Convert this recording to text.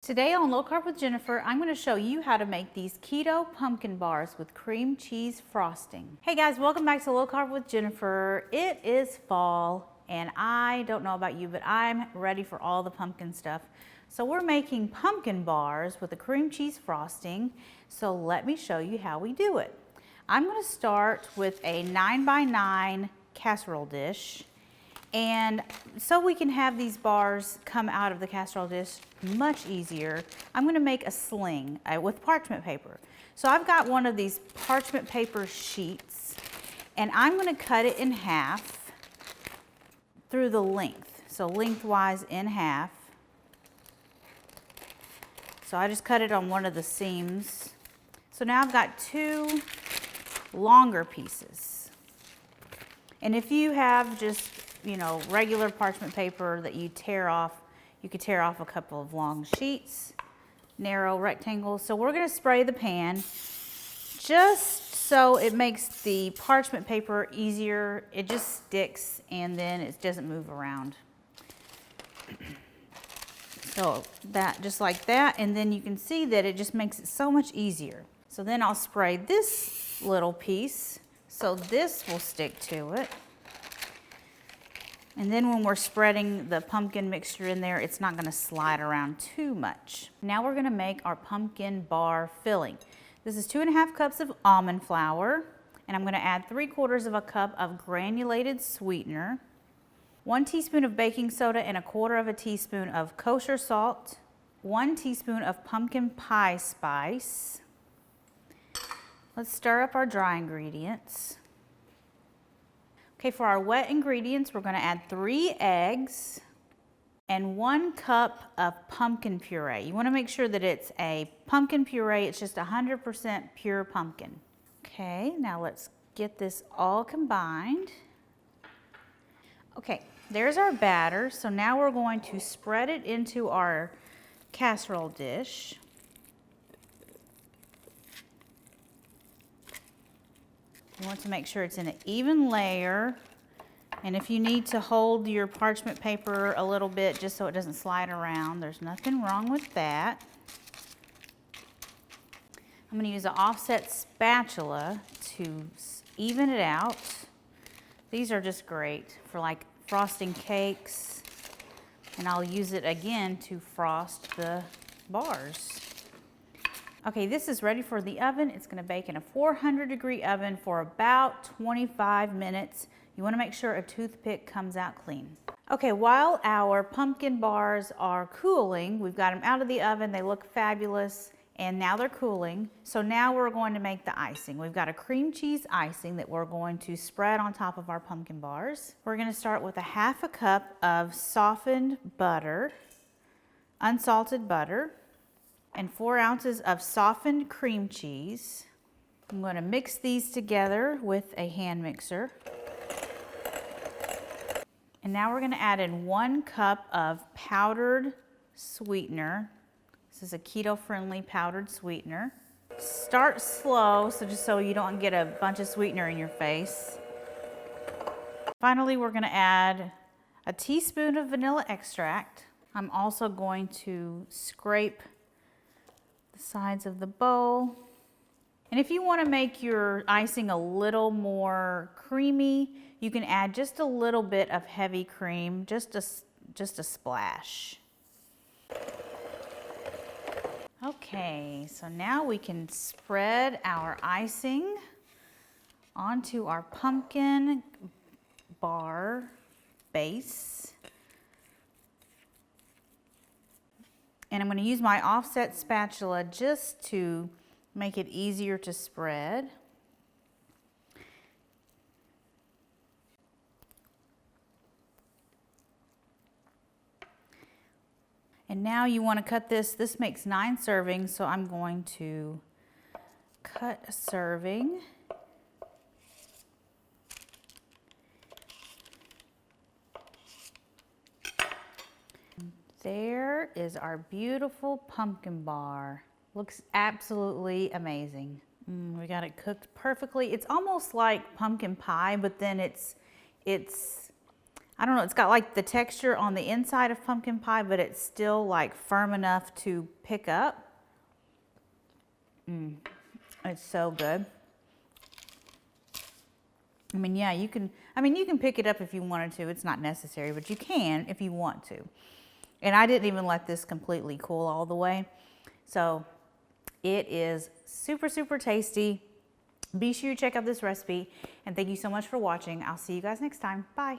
Today on Low Carb with Jennifer, I'm going to show you how to make these keto pumpkin bars with cream cheese frosting. Hey guys, welcome back to Low Carb with Jennifer. It is fall and I don't know about you, but I'm ready for all the pumpkin stuff. So we're making pumpkin bars with the cream cheese frosting. So let me show you how we do it. I'm going to start with a 9x9 casserole dish. And so we can have these bars come out of the casserole dish much easier, I'm going to make a sling with parchment paper. So I've got one of these parchment paper sheets and I'm going to cut it in half through the length. So lengthwise in half. So I just cut it on one of the seams. So now I've got two longer pieces. And if you have just regular parchment paper that you tear off, you could tear off a couple of long sheets, narrow rectangles. So we're going to spray the pan just so it makes the parchment paper easier. It just sticks and then it doesn't move around. So that, just like that, and then you can see that it just makes it so much easier. So then I'll spray this little piece so this will stick to it. And then when we're spreading the pumpkin mixture in there, it's not going to slide around too much. Now we're going to make our pumpkin bar filling. This is 2½ cups of almond flour, and I'm going to add 3/4 cup of granulated sweetener, 1 teaspoon of baking soda and 1/4 teaspoon of kosher salt, 1 teaspoon of pumpkin pie spice. Let's stir up our dry ingredients. Okay, for our wet ingredients, we're going to add 3 eggs and 1 cup of pumpkin puree. You want to make sure that it's a pumpkin puree. It's just 100% pure pumpkin. Okay, now let's get this all combined. Okay, there's our batter. So now we're going to spread it into our casserole dish. You want to make sure it's in an even layer, and if you need to hold your parchment paper a little bit just so it doesn't slide around, there's nothing wrong with that. I'm going to use an offset spatula to even it out. These are just great for like frosting cakes, and I'll use it again to frost the bars. Okay, this is ready for the oven. It's going to bake in a 400-degree oven for about 25 minutes. You want to make sure a toothpick comes out clean. Okay, while our pumpkin bars are cooling, we've got them out of the oven. They look fabulous, and now they're cooling. So now we're going to make the icing. We've got a cream cheese icing that we're going to spread on top of our pumpkin bars. We're going to start with 1/2 cup of softened butter, unsalted butter, and 4 ounces of softened cream cheese. I'm going to mix these together with a hand mixer. And now we're going to add in 1 cup of powdered sweetener. This is a keto-friendly powdered sweetener. Start slow, just so you don't get a bunch of sweetener in your face. Finally, we're going to add a teaspoon of vanilla extract. I'm also going to scrape the sides of the bowl. And if you want to make your icing a little more creamy, you can add just a little bit of heavy cream, just a splash. Okay, so now we can spread our icing onto our pumpkin bar base. And I'm going to use my offset spatula just to make it easier to spread. And now you want to cut this. This makes 9 servings, so I'm going to cut a serving. There is our beautiful pumpkin bar. Looks absolutely amazing. We got it cooked perfectly. It's almost like pumpkin pie, but then it's I don't know, it's got like the texture on the inside of pumpkin pie, but it's still like firm enough to pick up. It's so good. I mean, yeah, you can pick it up if you wanted to. It's not necessary, but you can if you want to. And I didn't even let this completely cool all the way. So it is super, super tasty. Be sure you check out this recipe. And thank you so much for watching. I'll see you guys next time. Bye.